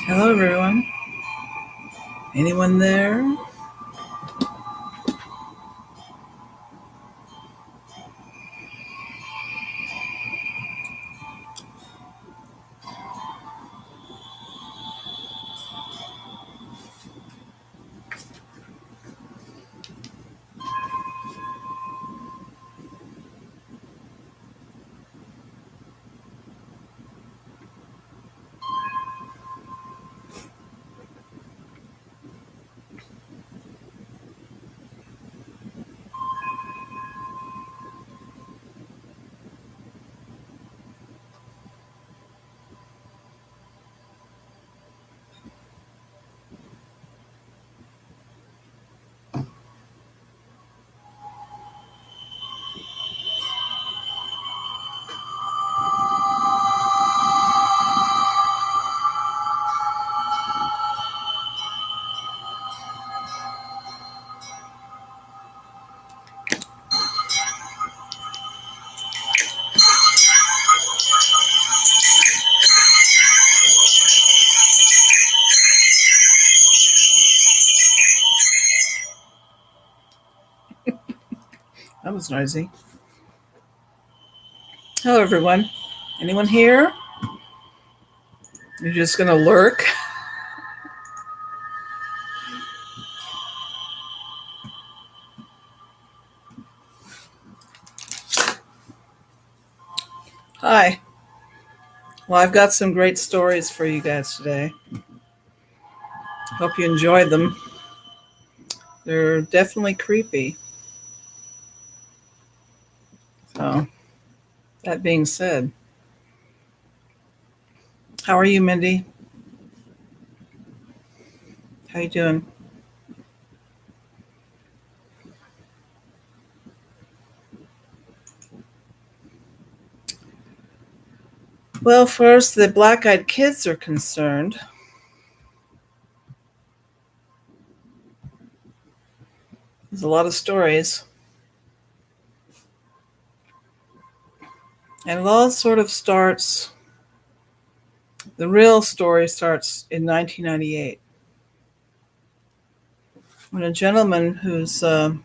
Hello, everyone. Anyone there? That was noisy. Hello, everyone. Anyone here? You're just going to lurk? Hi. Well, I've got some great stories for you guys today. Hope you enjoyed them. They're definitely creepy. So, that being said, how are you, Mindy? How you doing? Well, first, the black-eyed kids are concerned. There's a lot of stories. And it all sort of starts, the real story starts in 1998. When a gentleman who's was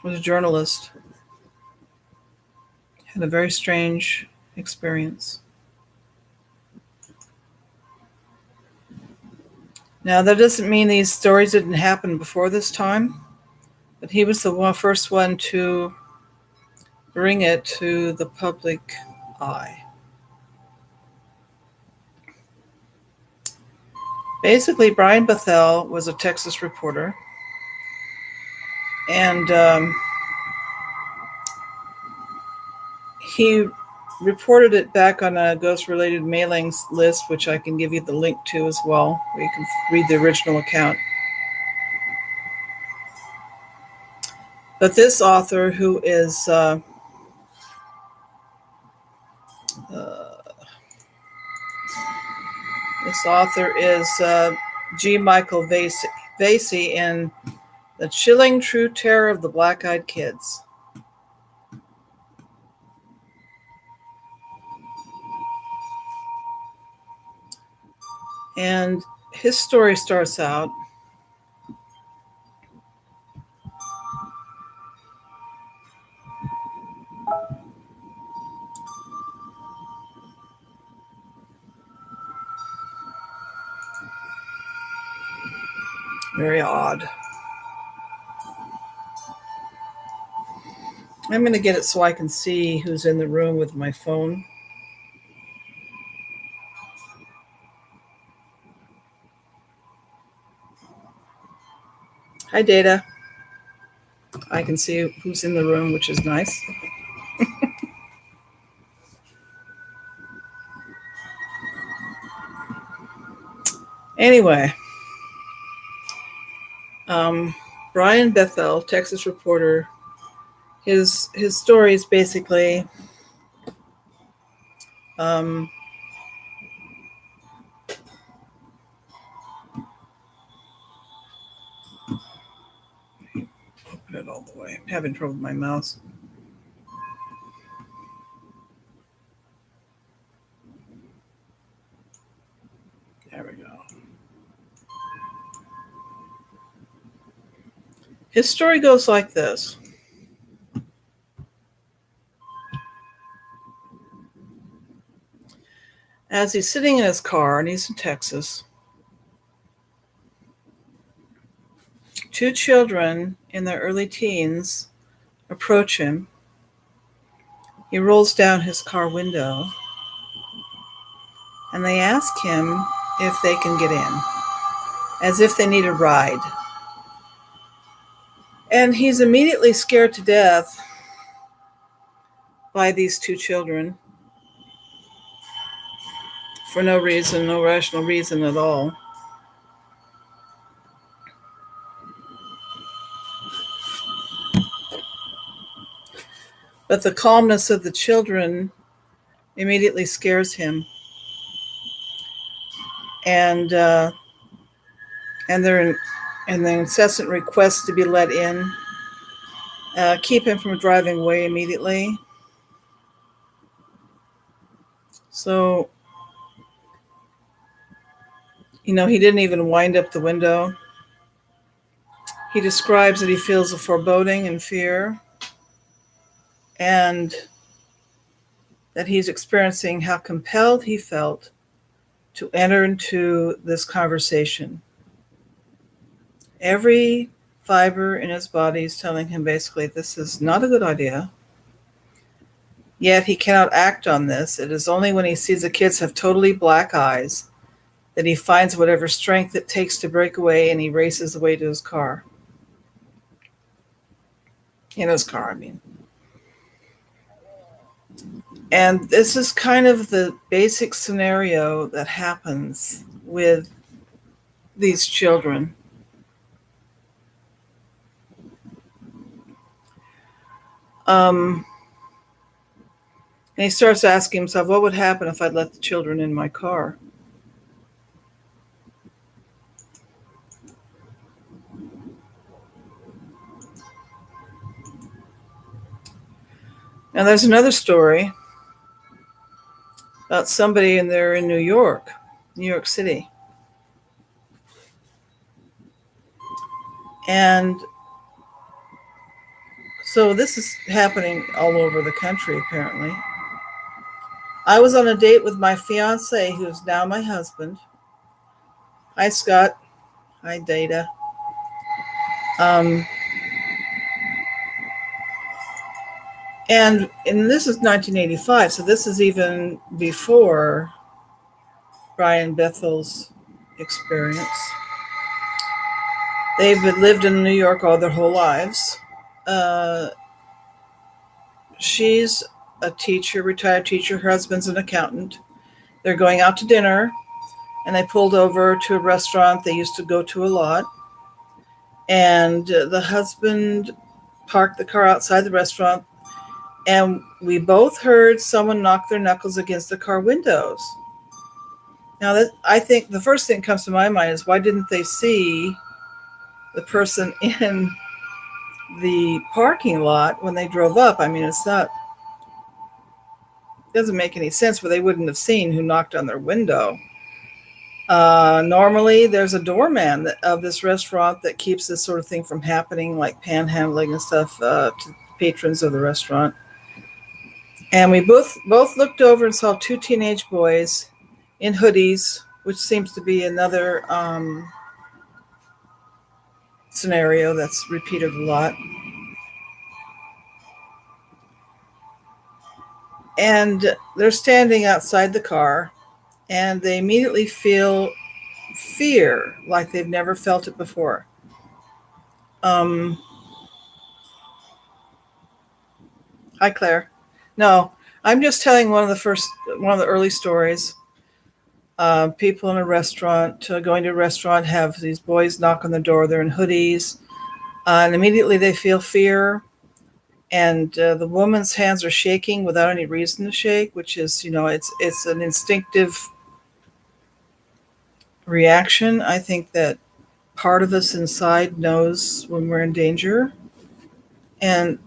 a journalist had a very strange experience. Now, that doesn't mean these stories didn't happen before this time, but he was the first one to bring it to the public eye. Basically, Brian Bethel was a Texas reporter, and he reported it back on a ghost-related mailings list, which I can give you the link to as well, where you can read the original account. But this author, who is G. Michael Vasey in The Chilling True Terror of the Black-Eyed Kids. And his story starts out very odd. I'm going to get it so I can see who's in the room with my phone. Hi, Data. I can see who's in the room, which is nice. Anyway, Brian Bethel, Texas reporter, his story is basically um, open it all the way. I'm having trouble with my mouse. There we go. His story goes like this. As he's sitting in his car, and he's in Texas, two children in their early teens approach him. He rolls down his car window, and they ask him if they can get in, as if they need a ride. And he's immediately scared to death by these two children for no reason, no rational reason at all. But the calmness of the children immediately scares him. And their incessant requests to be let in keep him from driving away immediately. So, he didn't even wind up the window. He describes that he feels a foreboding and fear, and that he's experiencing how compelled he felt to enter into this conversation. Every fiber in his body is telling him basically this is not a good idea. Yet he cannot act on this. It is only when he sees the kids have totally black eyes that he finds whatever strength it takes to break away, and he races away to his car. In his car, I mean. And this is kind of the basic scenario that happens with these children. And he starts asking himself, what would happen if I'd let the children in my car? Now, there's another story about somebody, and they're in New York City. And so this is happening all over the country, apparently. I was on a date with my fiance, who's now my husband. Hi, Scott. Hi, Data. And this is 1985, so this is even before Brian Bethel's experience. They've lived in New York all their whole lives. She's a teacher, retired teacher. Her husband's an accountant. They're going out to dinner, and they pulled over to a restaurant they used to go to a lot. And the husband parked the car outside the restaurant, and we both heard someone knock their knuckles against the car windows. Now, I think the first thing that comes to my mind is, why didn't they see the person in the parking lot when they drove up? I mean, it doesn't make any sense, but they wouldn't have seen who knocked on their window. Normally, there's a doorman of this restaurant that keeps this sort of thing from happening, like panhandling and stuff to patrons of the restaurant. And we both looked over and saw two teenage boys in hoodies, which seems to be another scenario that's repeated a lot. And they're standing outside the car, and they immediately feel fear like they've never felt it before. Hi, Claire. No, I'm just telling one of the early stories. People in a restaurant, going to a restaurant, have these boys knock on the door. They're in hoodies, and immediately they feel fear. And the woman's hands are shaking without any reason to shake, which is, it's an instinctive reaction. I think that part of us inside knows when we're in danger. And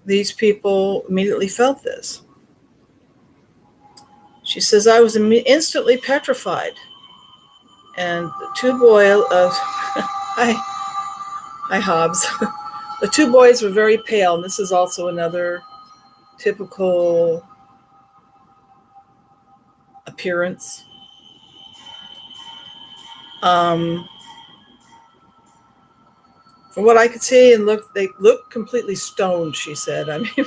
these people immediately felt this. She says, I was instantly petrified. And the two boys, hi Hobbs. The two boys were very pale, and this is also another typical appearance. From what I could see, they looked completely stoned, she said. I mean,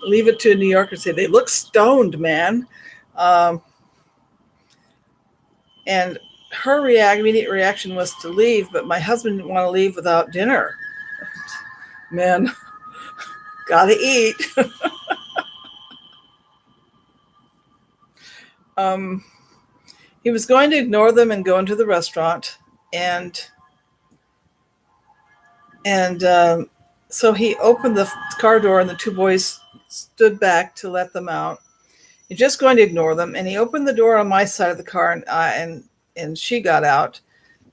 leave it to a New Yorker to say, they look stoned, man. And her immediate reaction was to leave, but my husband didn't want to leave without dinner. Man, gotta eat. He was going to ignore them and go into the restaurant, and so he opened the car door, and the two boys stood back to let them out. He's just going to ignore them, and he opened the door on my side of the car, and she got out.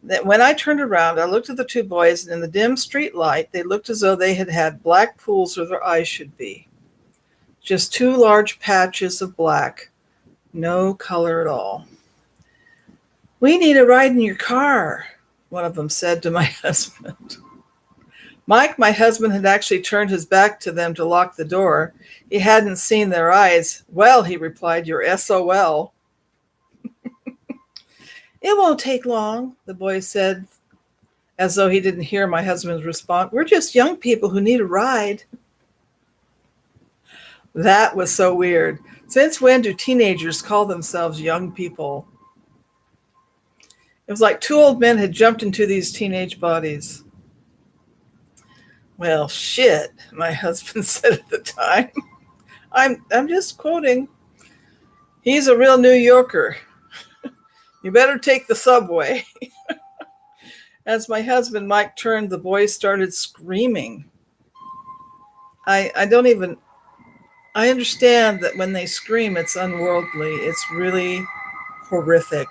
That when I turned around, I looked at the two boys, and in the dim street light, they looked as though they had had black pools where their eyes should be. Just two large patches of black, no color at all. We need a ride in your car, one of them said to my husband. Mike, my husband, had actually turned his back to them to lock the door. He hadn't seen their eyes. Well, he replied, you're SOL. It won't take long, the boy said, as though he didn't hear my husband's response. We're just young people who need a ride. That was so weird. Since when do teenagers call themselves young people? It was like two old men had jumped into these teenage bodies. Well, shit, my husband said at the time. I'm just quoting. He's a real New Yorker. You better take the subway. As my husband, Mike, turned, the boys started screaming. I understand that when they scream, it's unworldly. It's really horrific.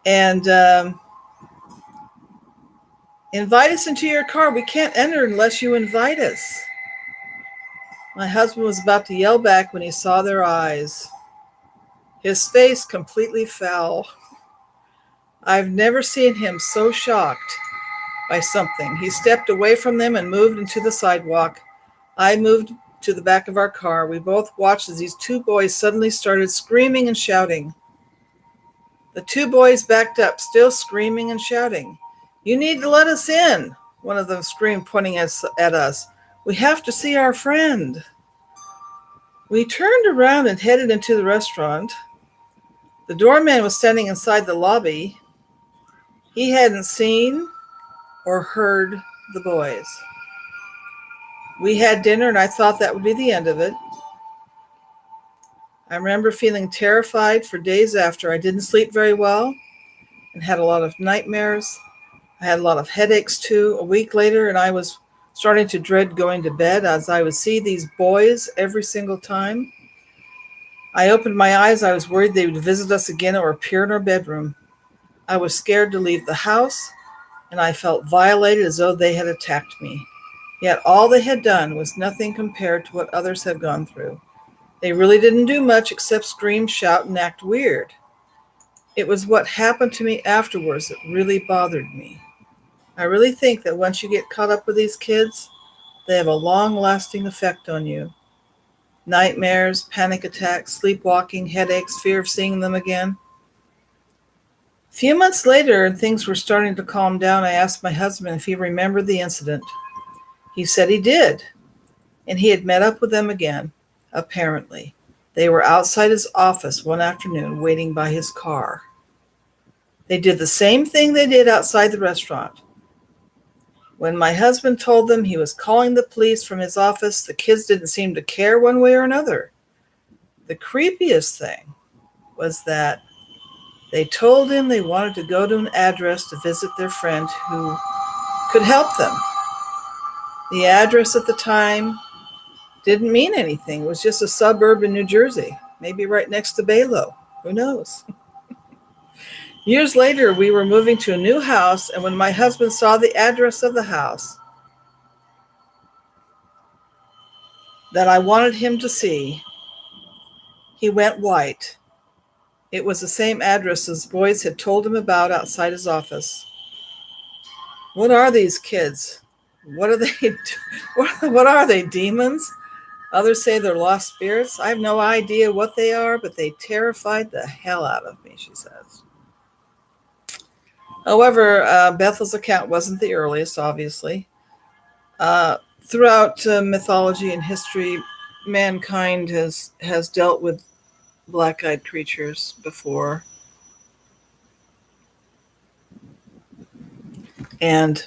And invite us into your car. We can't enter unless you invite us. My husband was about to yell back when he saw their eyes. His face completely fell. I've never seen him so shocked by something. He stepped away from them and moved into the sidewalk. I moved to the back of our car. We both watched as these two boys suddenly started screaming and shouting. The two boys backed up, still screaming and shouting. You need to let us in, one of them screamed, pointing at us. We have to see our friend. We turned around and headed into the restaurant. The doorman was standing inside the lobby. He hadn't seen or heard the boys. We had dinner, and I thought that would be the end of it. I remember feeling terrified for days after. I didn't sleep very well and had a lot of nightmares. I had a lot of headaches too. A week later, and I was starting to dread going to bed as I would see these boys every single time. I opened my eyes. I was worried they would visit us again or appear in our bedroom. I was scared to leave the house, and I felt violated as though they had attacked me. Yet all they had done was nothing compared to what others had gone through. They really didn't do much except scream, shout, and act weird. It was what happened to me afterwards that really bothered me. I really think that once you get caught up with these kids, they have a long-lasting effect on you. Nightmares, panic attacks, sleepwalking, headaches, fear of seeing them again. A few months later, and things were starting to calm down, I asked my husband if he remembered the incident. He said he did, and he had met up with them again, apparently. They were outside his office one afternoon waiting by his car. They did the same thing they did outside the restaurant. When my husband told them he was calling the police from his office, the kids didn't seem to care one way or another. The creepiest thing was that they told him they wanted to go to an address to visit their friend who could help them. The address at the time didn't mean anything. It was just a suburb in New Jersey, maybe right next to Baylo. Who knows? Years later, we were moving to a new house, and when my husband saw the address of the house that I wanted him to see, he went white. It was the same address as boys had told him about outside his office. What are these kids? What are they? What are they, demons? Others say they're lost spirits. I have no idea what they are, but they terrified the hell out of me, she says. However, Bethel's account wasn't the earliest, obviously. Throughout mythology and history, mankind has dealt with black-eyed creatures before. And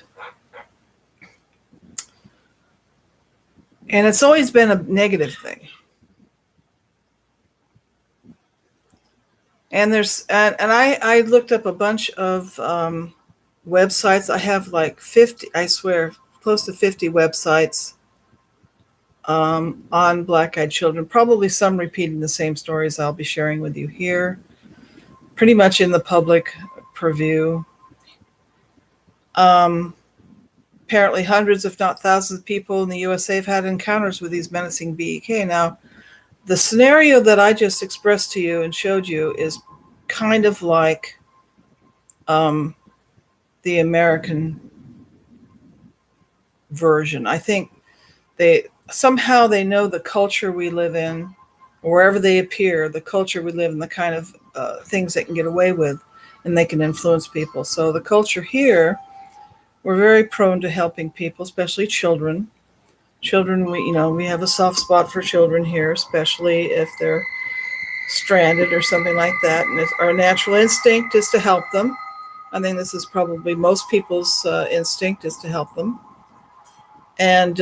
it's always been a negative thing. And I looked up a bunch of websites. I have like 50, I swear, close to 50 websites on black-eyed children, probably some repeating the same stories I'll be sharing with you here, pretty much in the public purview. Apparently hundreds, if not thousands of people in the USA have had encounters with these menacing BEK. Now, the scenario that I just expressed to you and showed you is kind of like the American version. I think they know the culture we live in, wherever they appear, the culture we live in, the kind of things they can get away with, and they can influence people. So the culture here, we're very prone to helping people, especially children. Children, we have a soft spot for children here, especially if they're stranded or something like that. And our natural instinct is to help them. I think this is probably most people's instinct, is to help them. And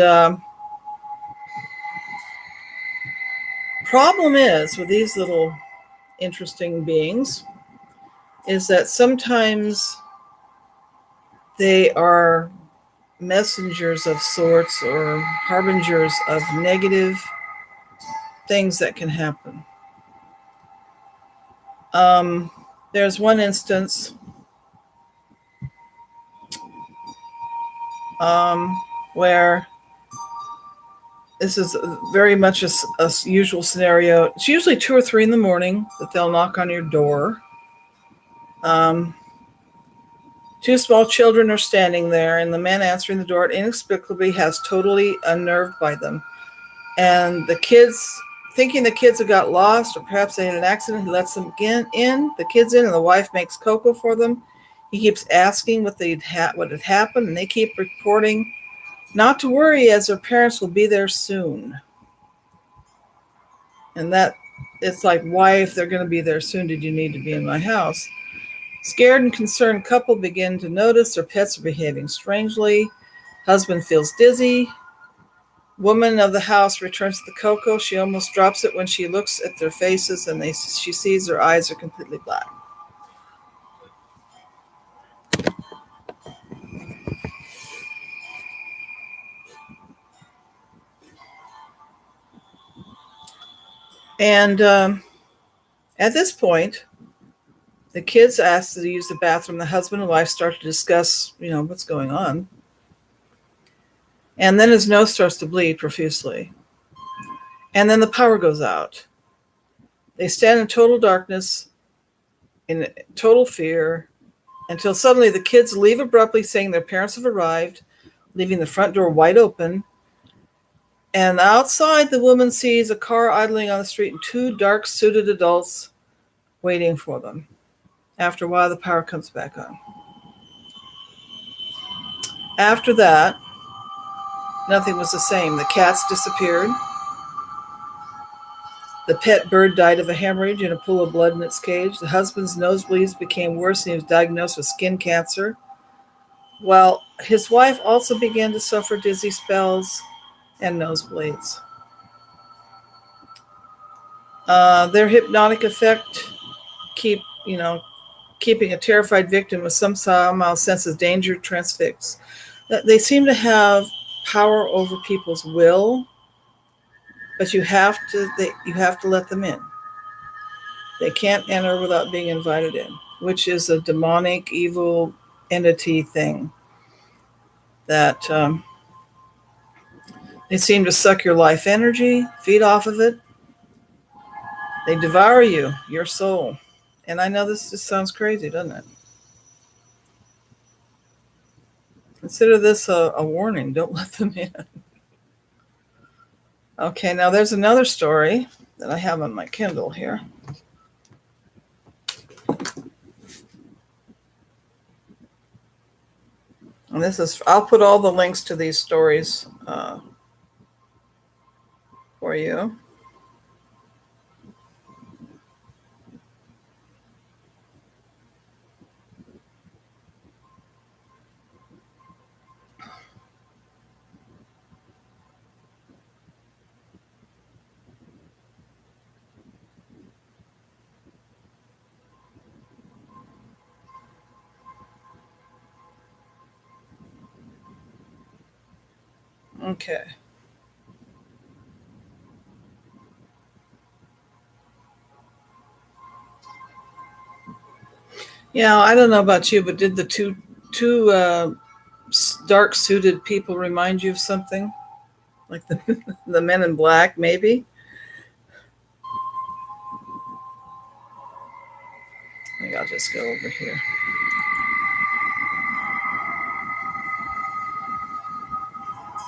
problem is with these little interesting beings is that sometimes they are messengers of sorts or harbingers of negative things that can happen. There's one instance where this is very much a usual scenario. It's usually 2 or 3 in the morning that they'll knock on your door. 2 small children are standing there, and the man answering the door inexplicably has totally unnerved by them. And the kids, thinking the kids have got lost, or perhaps they had an accident, he lets them the kids in, and the wife makes cocoa for them. He keeps asking what had happened, and they keep reporting not to worry, as their parents will be there soon. And that, it's like, why, if they're going to be there soon, did you need to be in my house? Scared and concerned couple begin to notice their pets are behaving strangely. Husband feels dizzy. Woman of the house returns the cocoa. She almost drops it when she looks at their faces, and she sees their eyes are completely black. And at this point, the kids ask to use the bathroom. The husband and wife start to discuss, what's going on. And then his nose starts to bleed profusely. And then the power goes out. They stand in total darkness, in total fear, until suddenly the kids leave abruptly, saying their parents have arrived, leaving the front door wide open. And outside, the woman sees a car idling on the street and 2 dark-suited adults waiting for them. After a while, the power comes back on. After that, nothing was the same. The cats disappeared. The pet bird died of a hemorrhage in a pool of blood in its cage. The husband's nosebleeds became worse, and he was diagnosed with skin cancer. Well, his wife also began to suffer dizzy spells and nosebleeds. Their hypnotic effect keep you know keeping a terrified victim with some somehow sense of danger transfixed. They seem to have power over people's will, but you have to let them in. They can't enter without being invited in, which is a demonic, evil entity thing that they seem to suck your life energy, feed off of it. They devour you, your soul. And I know this just sounds crazy, doesn't it? Consider this a warning. Don't let them in. Okay, now there's another story that I have on my Kindle here. And I'll put all the links to these stories for you. Okay. Yeah, I don't know about you, but did the two dark suited people remind you of something? Like the men in black, maybe? I think I'll just go over here.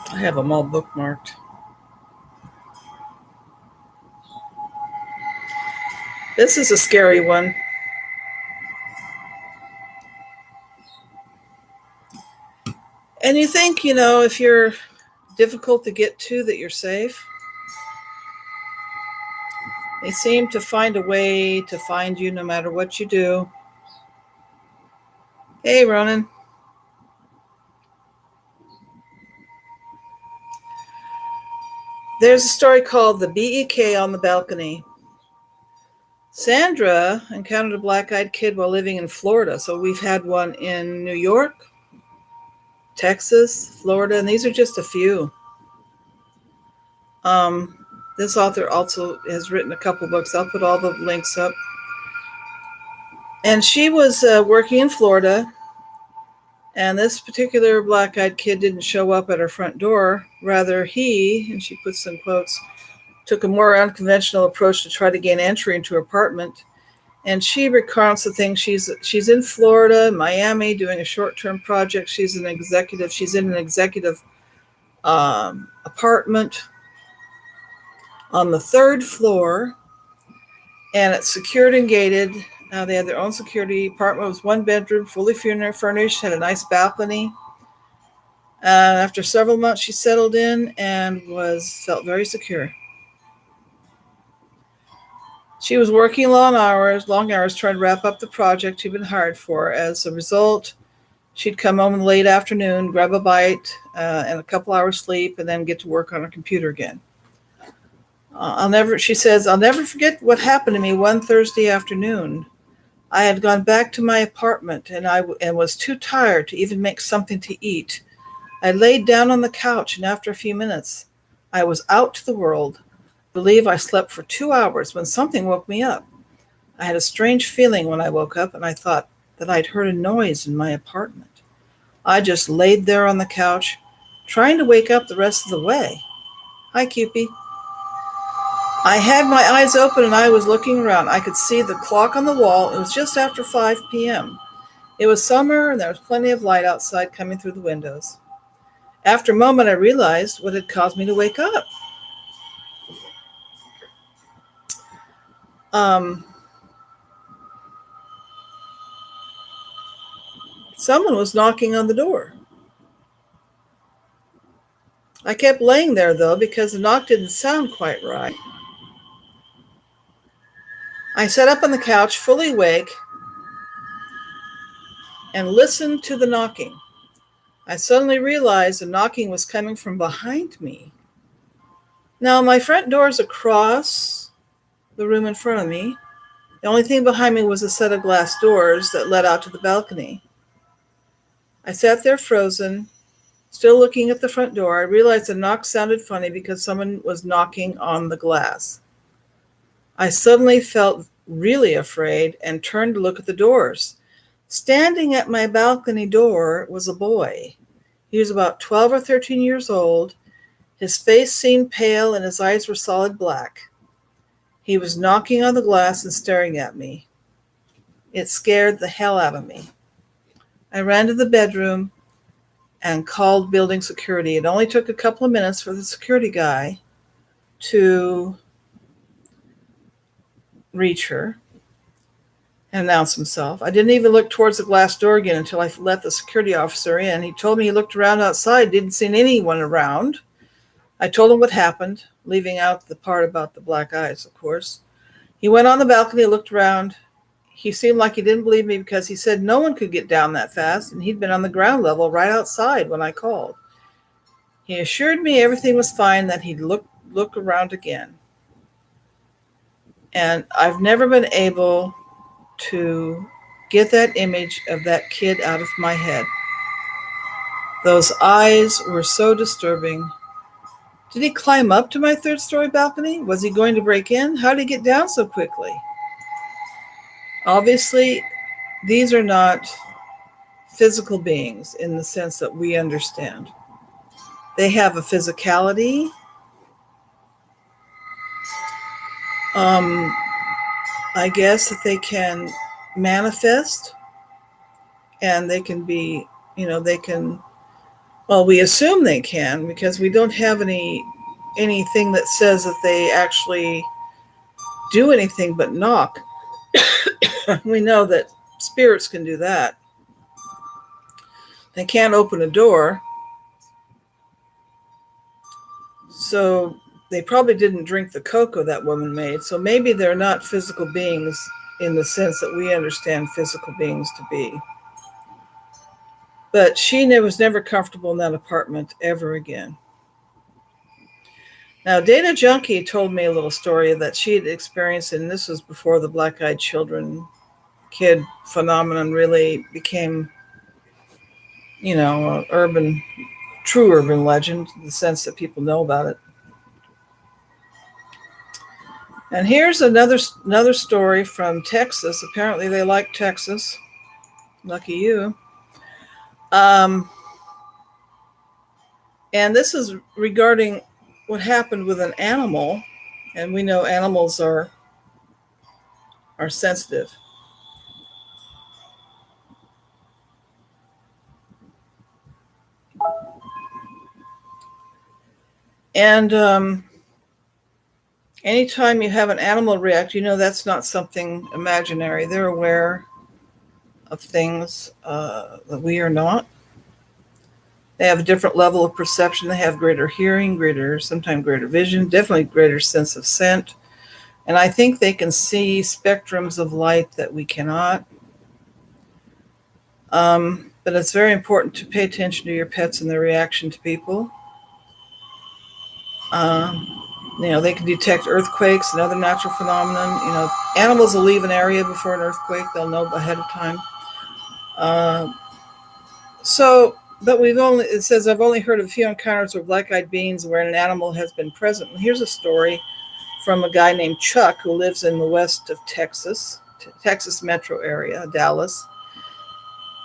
I have them all bookmarked. This is a scary one. And you think, if you're difficult to get to, that you're safe. They seem to find a way to find you no matter what you do. Hey, Ronan. There's a story called The BEK on the Balcony. Sandra encountered a black-eyed kid while living in Florida. So we've had one in New York, Texas, Florida, and these are just a few. This author also has written a couple books. I'll put all the links up. And she was working in Florida, and this particular black-eyed kid didn't show up at her front door. Rather, he, and she puts in quotes, took a more unconventional approach to try to gain entry into her apartment. And she recounts the thing. She's in Florida, Miami, doing a short-term project. She's in an executive apartment on the third floor, and it's secured and gated. They had their own security. Apartment was one bedroom, fully furnished, had a nice balcony. After several months, she settled in and felt very secure. She was working long hours, trying to wrap up the project she'd been hired for. As a result, she'd come home in the late afternoon, grab a bite and a couple hours sleep, and then get to work on her computer again. She says, I'll never forget what happened to me one Thursday afternoon. I had gone back to my apartment and was too tired to even make something to eat. I laid down on the couch, and after a few minutes, I was out to the world. I believe I slept for 2 hours when something woke me up. I had a strange feeling when I woke up, and I thought that I'd heard a noise in my apartment. I just laid there on the couch, trying to wake up the rest of the way. Hi, Cupie. I had my eyes open and I was looking around. I could see the clock on the wall. It was just after 5 p.m. It was summer and there was plenty of light outside coming through the windows. After a moment, I realized what had caused me to wake up. Someone was knocking on the door. I kept laying there, though, because the knock didn't sound quite right. I sat up on the couch, fully awake, and listened to the knocking. I suddenly realized the knocking was coming from behind me. Now, my front door is across the room in front of me. The only thing behind me was a set of glass doors that led out to the balcony. I sat there frozen, still looking at the front door. I realized the knock sounded funny because someone was knocking on the glass. I suddenly felt really afraid and turned to look at the doors. Standing at my balcony door was a boy. He was about 12 or 13 years old. His face seemed pale and his eyes were solid black. He was knocking on the glass and staring at me. It scared the hell out of me. I ran to the bedroom and called building security. It only took a couple of minutes for the security guy to reach her and announce himself. I didn't even look towards the glass door again until I let the security officer in. He told me he looked around outside, didn't see anyone around. I told him what happened, leaving out the part about the black eyes, of course. He went on the balcony, looked around. He seemed like he didn't believe me because he said no one could get down that fast, and he'd been on the ground level right outside when I called. He assured me everything was fine, that he'd look around again. And I've never been able to get that image of that kid out of my head. Those eyes were so disturbing. Did he climb up to my third-story balcony? Was he going to break in? How did he get down so quickly? Obviously, these are not physical beings in the sense that we understand. They have a physicality. I guess that they can manifest, and they can be, we assume they can because we don't have anything that says that they actually do anything but knock. We know that spirits can do that. They can't open a door. So they probably didn't drink the cocoa that woman made. So maybe they're not physical beings in the sense that we understand physical beings to be. But she was never comfortable in that apartment ever again. Now, Data Junkie told me a little story that she had experienced, and this was before the black-eyed children kid phenomenon really became, a true urban legend in the sense that people know about it. And here's another story from Texas. Apparently they like Texas. Lucky you. And this is regarding what happened with an animal. And we know animals are sensitive. And anytime you have an animal react, that's not something imaginary. They're aware of things that we are not. They have a different level of perception. They have greater hearing, sometimes greater vision, definitely greater sense of scent. And I think they can see spectrums of light that we cannot. But it's very important to pay attention to your pets and their reaction to people. They can detect earthquakes and other natural phenomena. Animals will leave an area before an earthquake. They'll know ahead of time. But it says, I've only heard of a few encounters with black-eyed beings where an animal has been present. And here's a story from a guy named Chuck who lives in the west of Texas metro area, Dallas.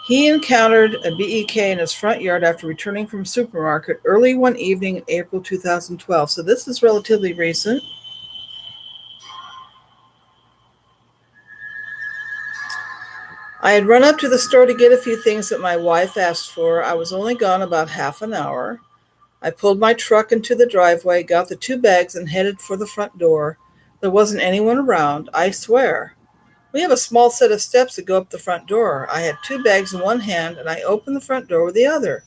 He encountered a BEK in his front yard after returning from a supermarket early one evening in April 2012. So this is relatively recent. I had run up to the store to get a few things that my wife asked for. I was only gone about half an hour. I pulled my truck into the driveway, got the 2 bags, and headed for the front door. There wasn't anyone around, I swear. We have a small set of steps that go up the front door. I had 2 bags in one hand, and I opened the front door with the other.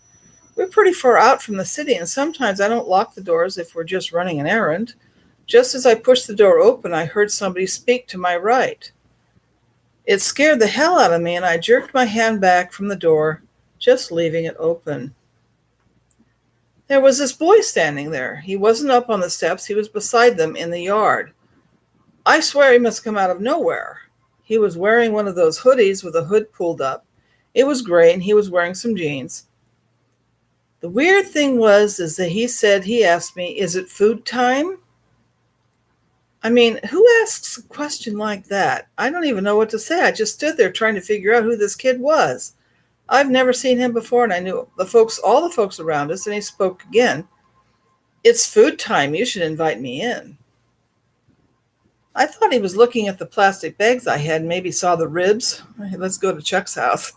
We're pretty far out from the city, and sometimes I don't lock the doors if we're just running an errand. Just as I pushed the door open, I heard somebody speak to my right. It scared the hell out of me, and I jerked my hand back from the door, just leaving it open. There was this boy standing there. He wasn't up on the steps. He was beside them in the yard. I swear he must come out of nowhere. He was wearing one of those hoodies with a hood pulled up. It was gray, and he was wearing some jeans. The weird thing is that he asked me, is it food time? I mean, who asks a question like that? I don't even know what to say. I just stood there trying to figure out who this kid was. I've never seen him before, and I knew all the folks around us, and he spoke again. It's food time. You should invite me in. I thought he was looking at the plastic bags I had and maybe saw the ribs. Hey, let's go to Chuck's house.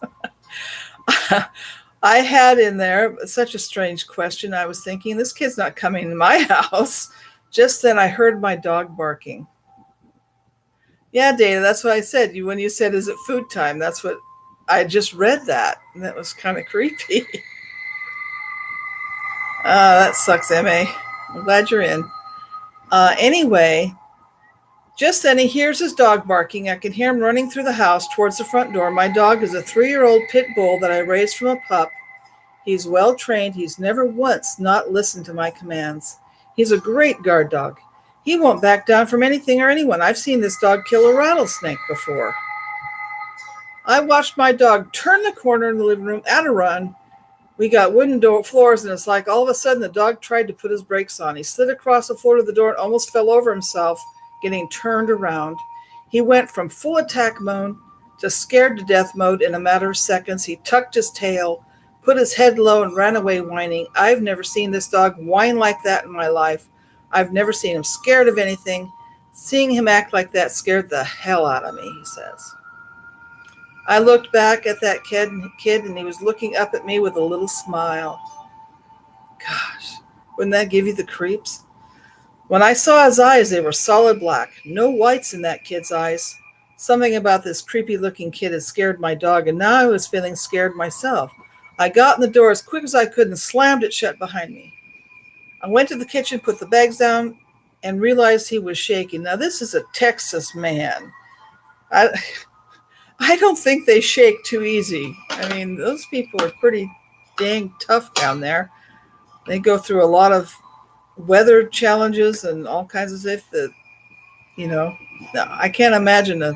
I had in there such a strange question. I was thinking, this kid's not coming to my house. Just then I heard my dog barking. Yeah, Dana, that's what I said. When you said, is it food time? That's what I just read that. And that was kind of creepy. That sucks, M.A. I'm glad you're in. Anyway, just then he hears his dog barking. I can hear him running through the house towards the front door. My dog is a 3-year-old pit bull that I raised from a pup. He's well trained. He's never once not listened to my commands. He's a great guard dog. He won't back down from anything or anyone. I've seen this dog kill a rattlesnake before. I watched my dog turn the corner in the living room at a run. We got wooden floors, and it's like all of a sudden the dog tried to put his brakes on. He slid across the floor to the door and almost fell over himself, getting turned around. He went from full attack mode to scared to death mode in a matter of seconds. He tucked his tail, put his head low, and ran away whining. I've never seen this dog whine like that in my life. I've never seen him scared of anything. Seeing him act like that scared the hell out of me, he says. I looked back at that kid, and he was looking up at me with a little smile. Gosh, wouldn't that give you the creeps? When I saw his eyes, they were solid black. No whites in that kid's eyes. Something about this creepy-looking kid had scared my dog, and now I was feeling scared myself. I got in the door as quick as I could and slammed it shut behind me. I went to the kitchen, put the bags down, and realized he was shaking. Now, this is a Texas man. I don't think they shake too easy. I mean, those people are pretty dang tough down there. They go through a lot of weather challenges and all kinds of stuff that, I can't imagine a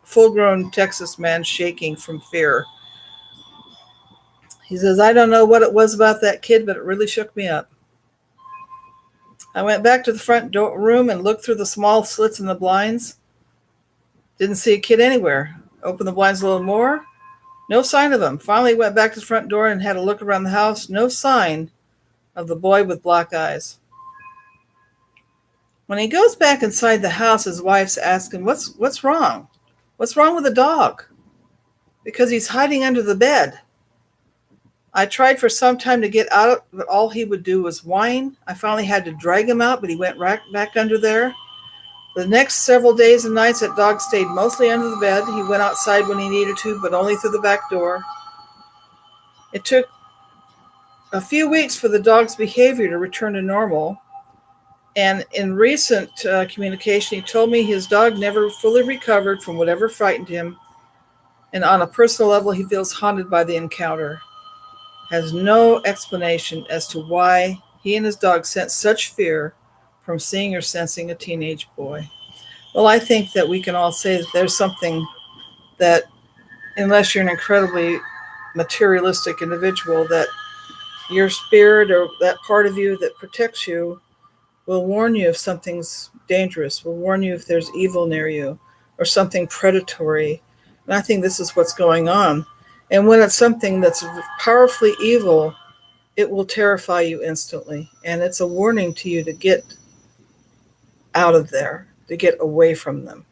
full-grown Texas man shaking from fear. He says, I don't know what it was about that kid, but it really shook me up. I went back to the front room and looked through the small slits in the blinds. Didn't see a kid anywhere. Opened the blinds a little more. No sign of him. Finally went back to the front door and had a look around the house. No sign of the boy with black eyes. When he goes back inside the house, his wife's asking, what's wrong? What's wrong with the dog? Because he's hiding under the bed. I tried for some time to get out, but all he would do was whine. I finally had to drag him out, but he went right back under there. The next several days and nights, that dog stayed mostly under the bed. He went outside when he needed to, but only through the back door. It took a few weeks for the dog's behavior to return to normal. And in recent communication, he told me his dog never fully recovered from whatever frightened him. And on a personal level, he feels haunted by the encounter. Has no explanation as to why he and his dog sensed such fear from seeing or sensing a teenage boy. Well, I think that we can all say that there's something that, unless you're an incredibly materialistic individual, that your spirit or that part of you that protects you will warn you if something's dangerous, will warn you if there's evil near you or something predatory. And I think this is what's going on. And when it's something that's powerfully evil, it will terrify you instantly. And it's a warning to you to get out of there, to get away from them.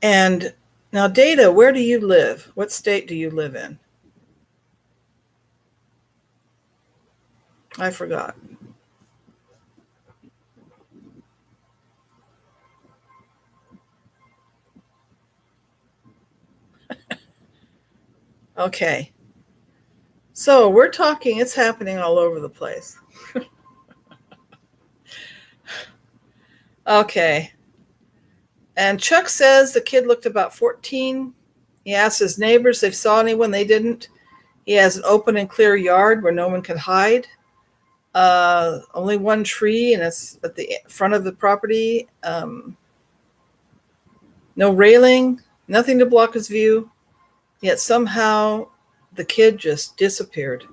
And now, Data, where do you live? What state do you live in? I forgot. Okay. So we're talking, it's happening all over the place. Okay. And Chuck says the kid looked about 14. He asked his neighbors if they saw anyone. They didn't. He has an open and clear yard where no one can hide. Only one tree, and it's at the front of the property. No railing, nothing to block his view. Yet somehow the kid just disappeared.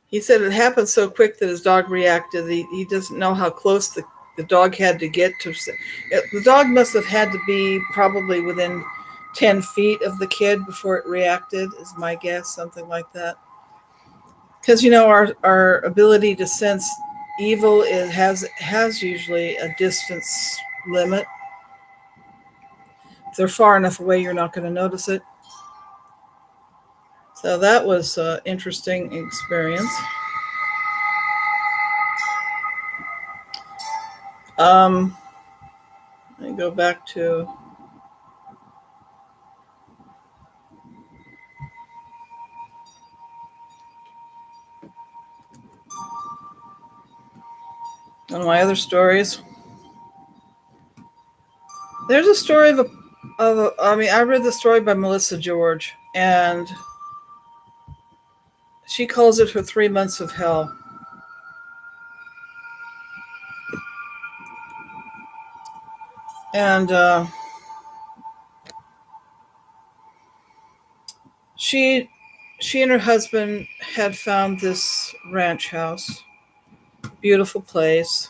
He said it happened so quick that his dog reacted. He doesn't know how close the dog had to get to. The dog must have had to be probably within 10 feet of the kid before it reacted, is my guess, something like that. Because, our ability to sense evil has usually a distance limit. If they're far enough away, you're not going to notice it. So that was an interesting experience. Let me go back to one of my other stories. There's a story I read the story by Melissa George, and she calls it her 3 months of hell. And she and her husband had found this ranch house, beautiful place.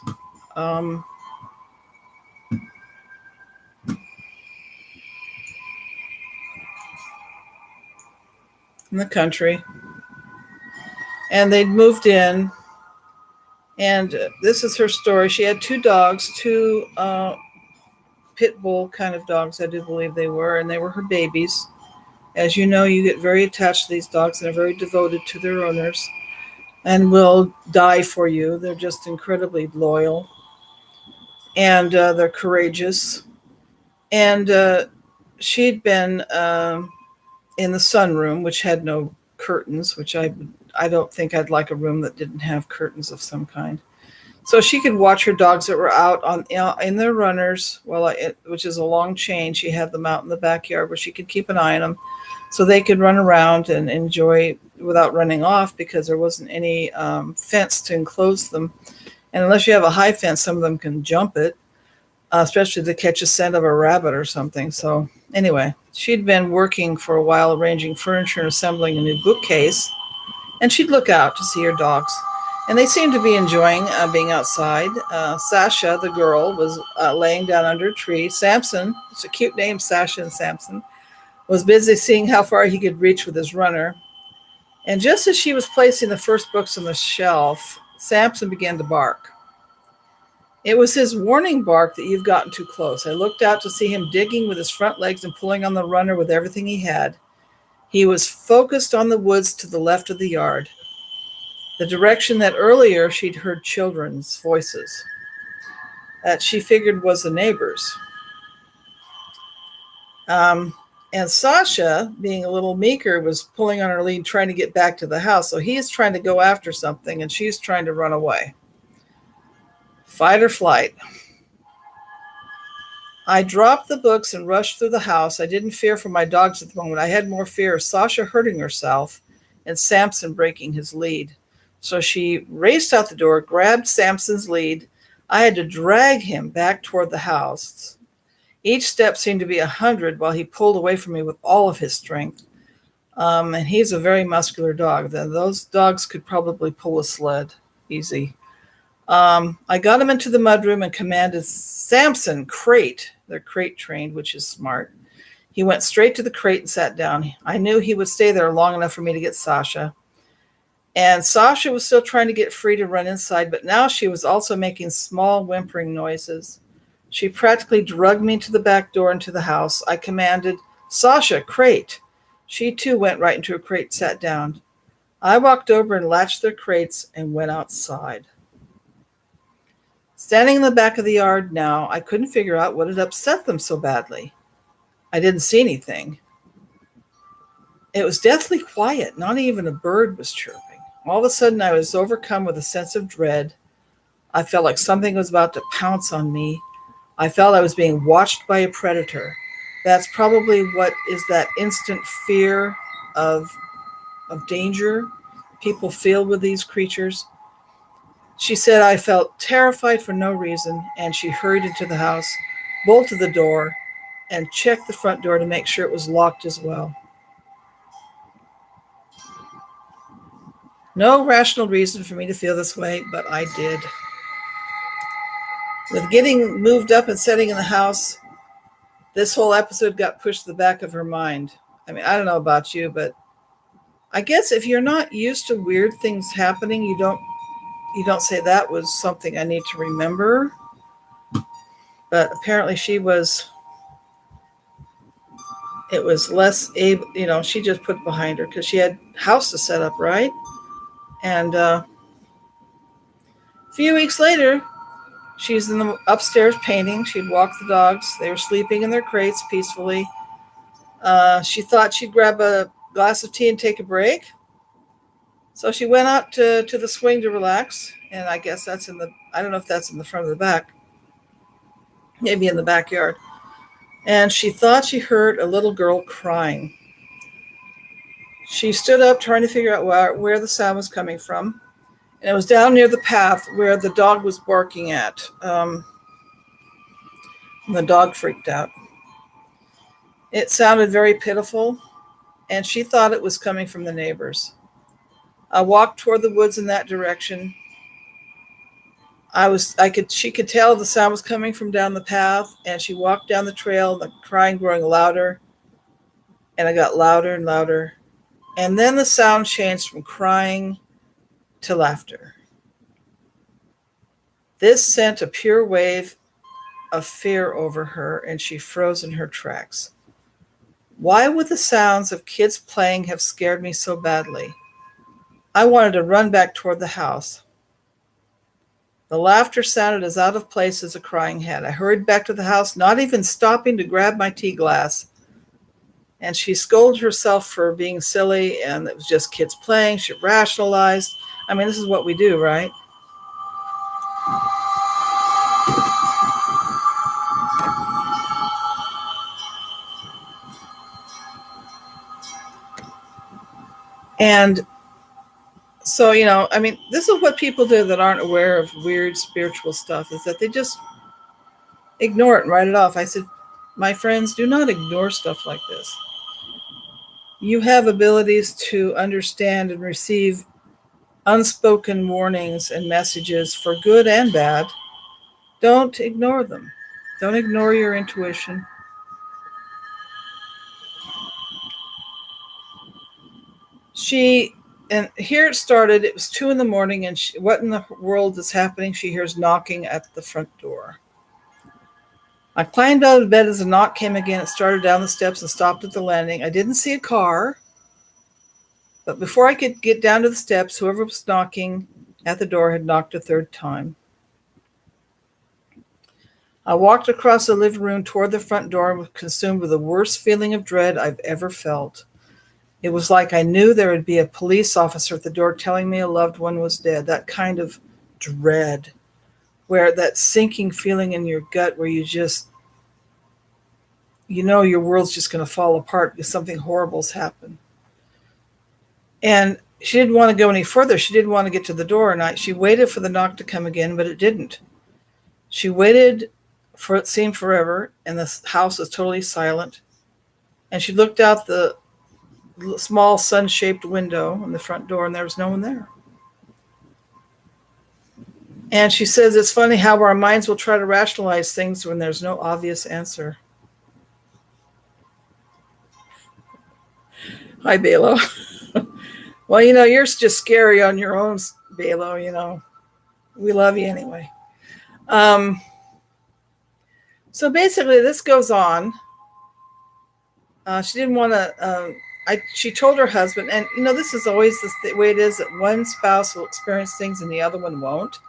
In the country, and they'd moved in, and this is her story. She had 2 dogs, 2 pit bull kind of dogs, I do believe they were, and they were her babies. As you know, you get very attached to these dogs, and are very devoted to their owners and will die for you. They're just incredibly loyal, and they're courageous. And she'd been in the sunroom, which had no curtains, which I don't think I'd like a room that didn't have curtains of some kind. So she could watch her dogs that were out in their runners, which is a long chain. She had them out in the backyard where she could keep an eye on them, so they could run around and enjoy without running off, because there wasn't any fence to enclose them. And unless you have a high fence, some of them can jump it, especially to catch a scent of a rabbit or something. So anyway, she'd been working for a while arranging furniture and assembling a new bookcase, and she'd look out to see her dogs. And they seemed to be enjoying being outside. Sasha, the girl, was laying down under a tree. Samson, it's a cute name, Sasha and Samson, was busy seeing how far he could reach with his runner. And just as she was placing the first books on the shelf, Samson began to bark. It was his warning bark that you've gotten too close. I looked out to see him digging with his front legs and pulling on the runner with everything he had. He was focused on the woods to the left of the yard, the direction that earlier she'd heard children's voices that she figured was the neighbors. And Sasha, being a little meeker, was pulling on her lead, trying to get back to the house. So he's trying to go after something, and she's trying to run away. Fight or flight. I dropped the books and rushed through the house. I didn't fear for my dogs at the moment. I had more fear of Sasha hurting herself and Samson breaking his lead. So she raced out the door, grabbed Samson's lead. I had to drag him back toward the house. Each step seemed to be 100 while he pulled away from me with all of his strength. And he's a very muscular dog. Those dogs could probably pull a sled easy. I got him into the mudroom and commanded, Samson, crate. They're crate trained, which is smart. He went straight to the crate and sat down. I knew he would stay there long enough for me to get Sasha. And Sasha was still trying to get free to run inside, but now she was also making small whimpering noises. She practically dragged me to the back door into the house. I commanded, Sasha, crate. She too went right into a crate, sat down. I walked over and latched their crates and went outside. Standing in the back of the yard now, I couldn't figure out what had upset them so badly. I didn't see anything. It was deathly quiet. Not even a bird was chirping. All of a sudden, I was overcome with a sense of dread. I felt like something was about to pounce on me. I felt I was being watched by a predator. That's probably what is that instant fear of danger people feel with these creatures. She said, I felt terrified for no reason, and she hurried into the house, bolted the door, and checked the front door to make sure it was locked as well. No rational reason for me to feel this way, but I did. With getting moved up and setting in the house, this whole episode got pushed to the back of her mind. I mean, I don't know about you, but I guess if you're not used to weird things happening, you don't say that was something I need to remember. But apparently it was less able, she just put it behind her because she had house to set up, right? And a few weeks later, she's in the upstairs painting. She'd walked the dogs. They were sleeping in their crates peacefully. She thought she'd grab a glass of tea and take a break. So she went out to the swing to relax. And I guess I don't know if that's in the front or the back. Maybe in the backyard. And she thought she heard a little girl crying. She stood up trying to figure out where the sound was coming from. And it was down near the path where the dog was barking at. And the dog freaked out. It sounded very pitiful, and she thought it was coming from the neighbors. I walked toward the woods in that direction. She could tell the sound was coming from down the path, and she walked down the trail, the crying growing louder, and it got louder and louder. And then the sound changed from crying to laughter. This sent a pure wave of fear over her, and she froze in her tracks. Why would the sounds of kids playing have scared me so badly? I wanted to run back toward the house. The laughter sounded as out of place as a crying had. I hurried back to the house, not even stopping to grab my tea glass. And she scolded herself for being silly, and it was just kids playing. She rationalized. I mean, this is what we do, right? And so, this is what people do that aren't aware of weird spiritual stuff, is that they just ignore it and write it off. I said, my friends, do not ignore stuff like this. You have abilities to understand and receive unspoken warnings and messages for good and bad. Don't ignore them. Don't ignore your intuition. And here it started. It was 2 a.m, and what in the world is happening? She hears knocking at the front door. I climbed out of bed as the knock came again. It started down the steps and stopped at the landing. I didn't see a car, but before I could get down to the steps, whoever was knocking at the door had knocked a 3rd time. I walked across the living room toward the front door and was consumed with the worst feeling of dread I've ever felt. It was like I knew there would be a police officer at the door telling me a loved one was dead. That kind of dread, where that sinking feeling in your gut where you just, your world's just going to fall apart because something horrible's happened. And she didn't want to go any further. She didn't want to get to the door. And she waited for the knock to come again, but it didn't. She waited for it seemed forever, and the house was totally silent. And she looked out the small sun-shaped window in the front door, and there was no one there. And she says it's funny how our minds will try to rationalize things when there's no obvious answer. Hi, Belo. Well, you're just scary on your own, Belo. We love you anyway. So basically, this goes on. She didn't want to. She told her husband, and this is always the way it is, that one spouse will experience things and the other one won't.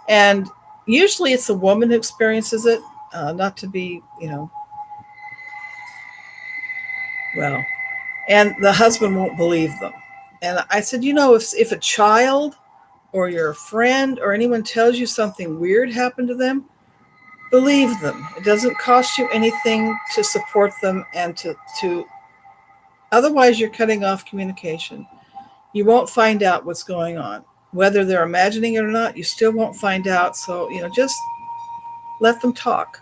And usually it's the woman who experiences it, not to be, well, and the husband won't believe them. And I said, if a child or your friend or anyone tells you something weird happened to them, Believe them. It doesn't cost you anything to support them and to otherwise you're cutting off communication. You won't find out what's going on. Whether they're imagining it or not, you still won't find out. So, just let them talk.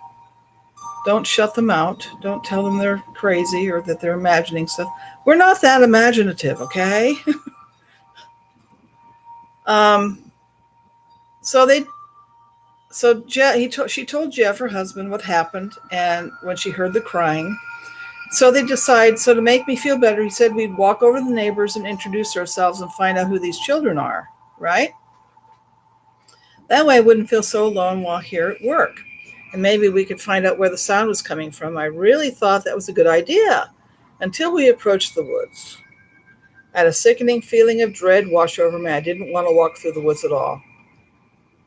Don't shut them out. Don't tell them they're crazy or that they're imagining stuff. We're not that imaginative, okay? um, so they, so she told Jeff, her husband, what happened, and when she heard the crying. So they decide. So to make me feel better, he said we'd walk over to the neighbors and introduce ourselves and find out who these children are. Right? That way, I wouldn't feel so alone while here at work. And maybe we could find out where the sound was coming from. I really thought that was a good idea until we approached the woods. I had a sickening feeling of dread wash over me. I didn't want to walk through the woods at all.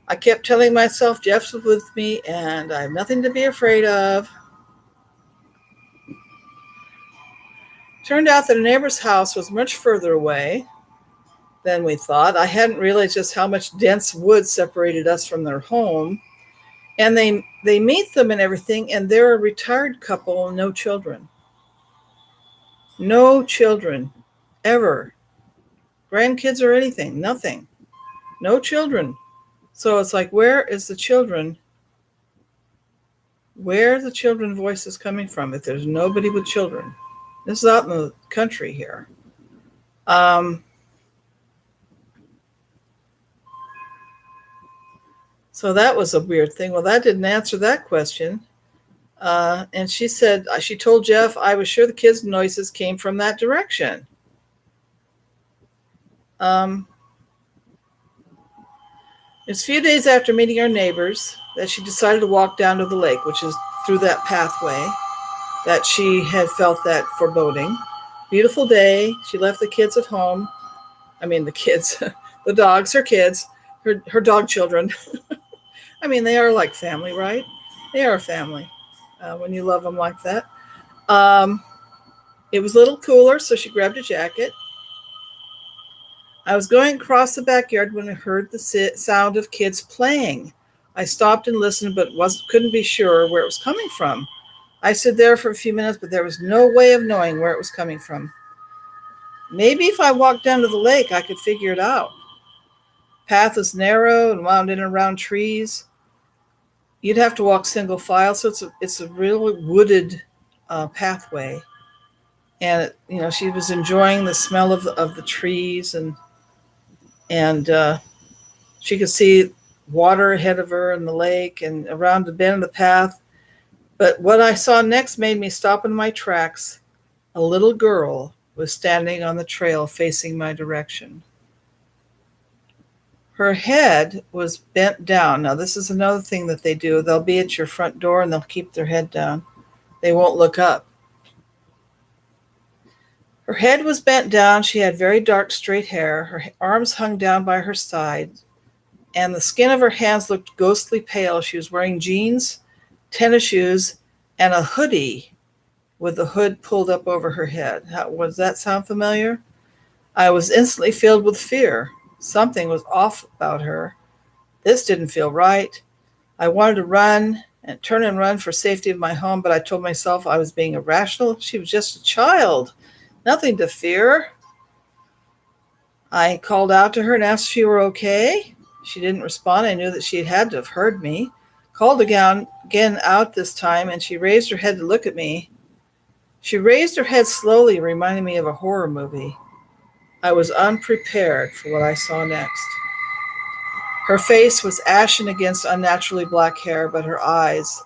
I kept telling myself Jeff's with me and I have nothing to be afraid of. Turned out that a neighbor's house was much further away than we thought. I hadn't realized just how much dense wood separated us from their home. And they meet them and everything, and they're a retired couple, no children. No children, ever. Grandkids or anything, nothing. No children. So it's like, where is the children? Where are the children voices coming from if there's nobody with children? This is out in the country here. So that was a weird thing. Well, that didn't answer that question. And she said, she told Jeff, I was sure the kids' noises came from that direction. It's a few days after meeting our neighbors that she decided to walk down to the lake, which is through that pathway that she had felt that foreboding. Beautiful day. She left the kids at home. I mean, the kids, the dogs, her kids, her dog children. I mean, they are like family, right? They are family when you love them like that. It was a little cooler, so she grabbed a jacket. I was going across the backyard when I heard the sound of kids playing. I stopped and listened, but couldn't be sure where it was coming from. I stood there for a few minutes, but there was no way of knowing where it was coming from. Maybe if I walked down to the lake, I could figure it out. Path was narrow and wound in around trees. You'd have to walk single file, so it's a really wooded pathway. And she was enjoying the smell of the trees, and she could see water ahead of her in the lake and around the bend of the path. But what I saw next made me stop in my tracks. A little girl was standing on the trail facing my direction. Her head was bent down. Now, this is another thing that they do. They'll be at your front door and they'll keep their head down. They won't look up. Her head was bent down. She had very dark, straight hair. Her arms hung down by her side, and the skin of her hands looked ghostly pale. She was wearing jeans, tennis shoes, and a hoodie with the hood pulled up over her head. Does that sound familiar? I was instantly filled with fear. Something was off about her. This didn't feel right. I wanted to turn and run for safety of my home, but I told myself I was being irrational. She was just a child. Nothing to fear. I called out to her and asked if she were okay. She didn't respond. I knew that she had to have heard me. Called again out this time, and she raised her head to look at me. She raised her head slowly, reminding me of a horror movie. I was unprepared for what I saw next. Her face was ashen against unnaturally black hair, but her eyes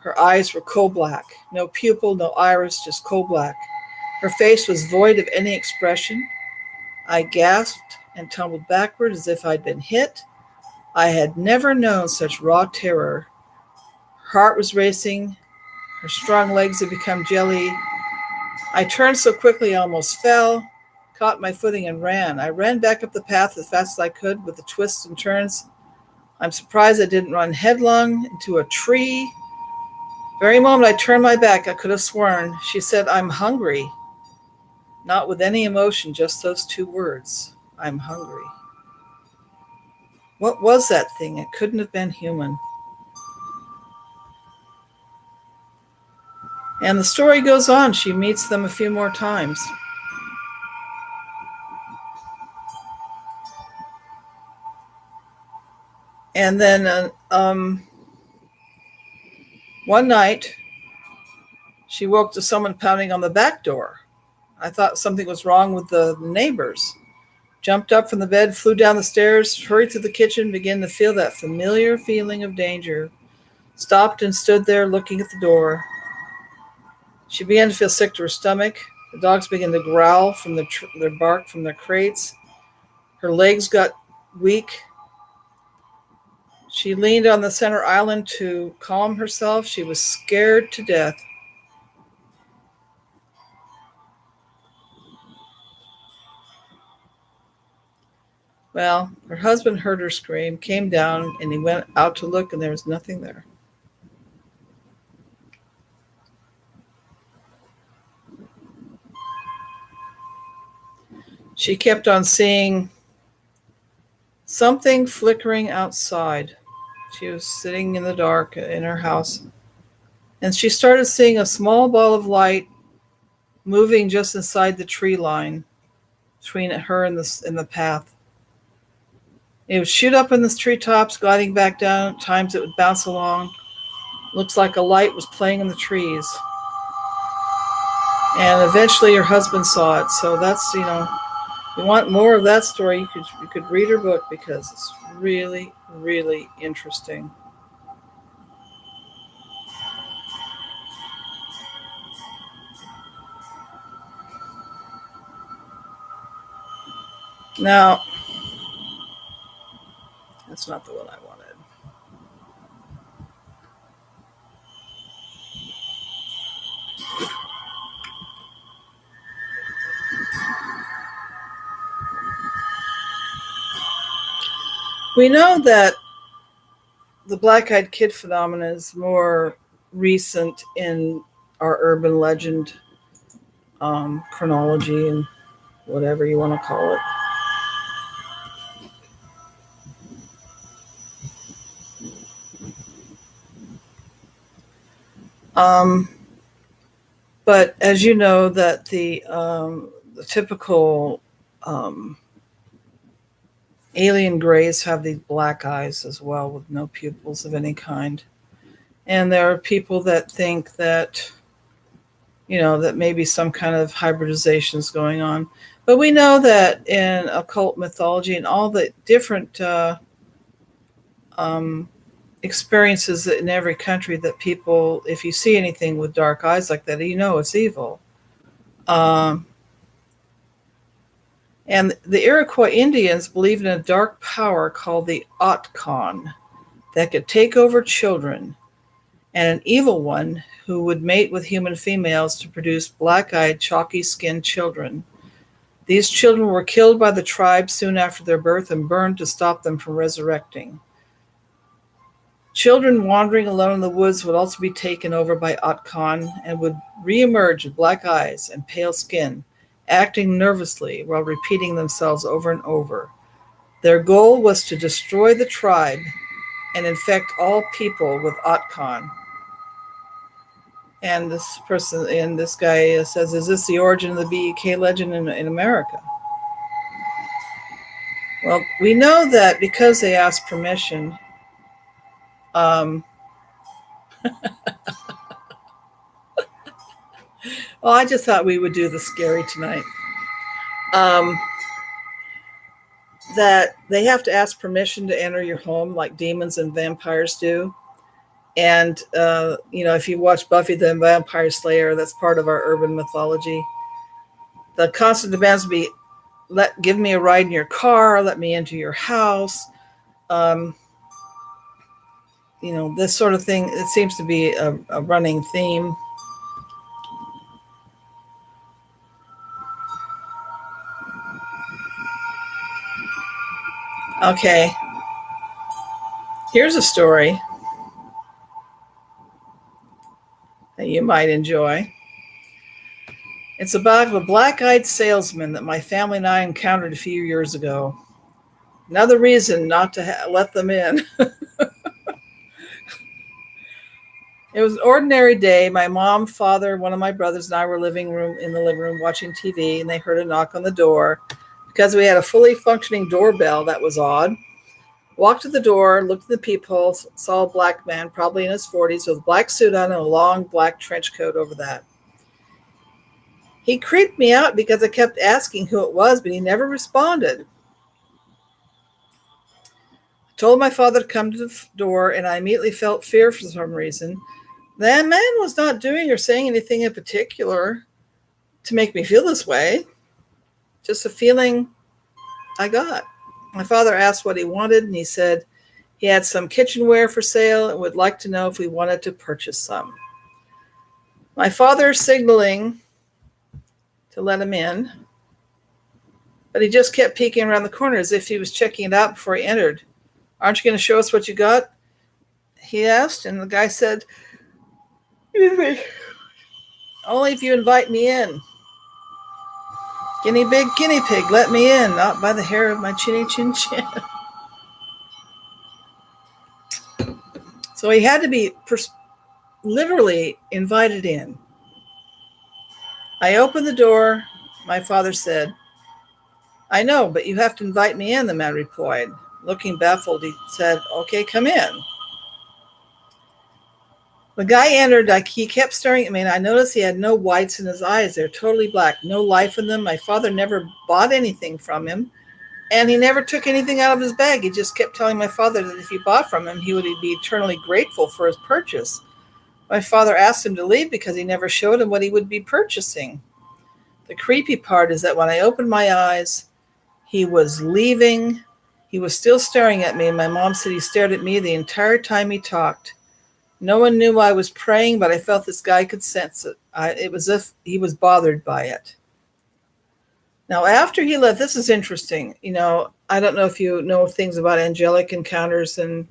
were coal black. No pupil, no iris, just coal black. Her face was void of any expression. I gasped and tumbled backward as if I'd been hit. I had never known such raw terror. Her heart was racing. Her strong legs had become jelly. I turned so quickly I almost fell, caught my footing and ran. I ran back up the path as fast as I could with the twists and turns. I'm surprised I didn't run headlong into a tree. The very moment I turned my back, I could have sworn she said, "I'm hungry." Not with any emotion, just those two words, "I'm hungry." What was that thing? It couldn't have been human. And the story goes on. She meets them a few more times. And then one night, she woke to someone pounding on the back door. I thought something was wrong with the neighbors. Jumped up from the bed, flew down the stairs, hurried through the kitchen, began to feel that familiar feeling of danger. Stopped and stood there looking at the door. She began to feel sick to her stomach. The dogs began to growl from their bark from their crates. Her legs got weak. She leaned on the center island to calm herself. She was scared to death. Well, her husband heard her scream, came down, and he went out to look, and there was nothing there. She kept on seeing something flickering outside. She was sitting in the dark in her house, and she started seeing a small ball of light moving just inside the tree line between her and the path. It would shoot up in the treetops, gliding back down. At times it would bounce along. Looks like a light was playing in the trees. And eventually her husband saw it. So that's, if you want more of that story, you could read her book because it's really, really interesting. Now, that's not the one I wanted. We know that the black-eyed kid phenomenon is more recent in our urban legend chronology and whatever you want to call it. But as you know, that the typical alien greys have these black eyes as well, with no pupils of any kind. And there are people that think that, that maybe some kind of hybridization is going on. But we know that in occult mythology and all the different experiences in every country, that people, if you see anything with dark eyes like that, it's evil. And the Iroquois Indians believed in a dark power called the Otcon that could take over children, and an evil one who would mate with human females to produce black-eyed, chalky-skinned children. These children were killed by the tribe soon after their birth and burned to stop them from resurrecting. Children wandering alone in the woods would also be taken over by Otcon and would reemerge with black eyes and pale skin, acting nervously while repeating themselves over and over. Their goal was to destroy the tribe and infect all people with Otcon. And this guy says, is this the origin of the BEK legend in America? Well, we know that because they asked permission. Well, I just thought we would do the scary tonight. That they have to ask permission to enter your home like demons and vampires do. And, if you watch Buffy the Vampire Slayer, that's part of our urban mythology. The constant demands would be, give me a ride in your car, let me into your house. This sort of thing, it seems to be a running theme. Okay. Here's a story that you might enjoy. It's about a black-eyed salesman that my family and I encountered a few years ago. Another reason not to let them in. It was an ordinary day. My mom, father, one of my brothers, and I were in the living room watching TV, and they heard a knock on the door. Because we had a fully functioning doorbell, that was odd. Walked to the door, looked at the peephole, saw a black man, probably in his 40s, with a black suit on and a long black trench coat over that. He creeped me out because I kept asking who it was, but he never responded. I told my father to come to the door, and I immediately felt fear for some reason. That man was not doing or saying anything in particular to make me feel this way. Just a feeling I got. My father asked what he wanted, and he said he had some kitchenware for sale and would like to know if we wanted to purchase some. My father signaling to let him in, but he just kept peeking around the corner as if he was checking it out before he entered. Aren't you going to show us what you got? He asked, and the guy said, only if you invite me in. Guinea pig, let me in, not by the hair of my chinny chin chin. So he had to be literally invited in. I opened the door. My father said, I know, but you have to invite me in, the man replied. Looking baffled, he said, okay, come in. The guy entered, he kept staring at me, and I noticed he had no whites in his eyes. They're totally black, no life in them. My father never bought anything from him, and he never took anything out of his bag. He just kept telling my father that if he bought from him, he would be eternally grateful for his purchase. My father asked him to leave because he never showed him what he would be purchasing. The creepy part is that when I opened my eyes, he was leaving. He was still staring at me, and my mom said he stared at me the entire time he talked. No one knew I was praying, but I felt this guy could sense it. It was as if he was bothered by it. Now, after he left, this is interesting. I don't know if you know things about angelic encounters and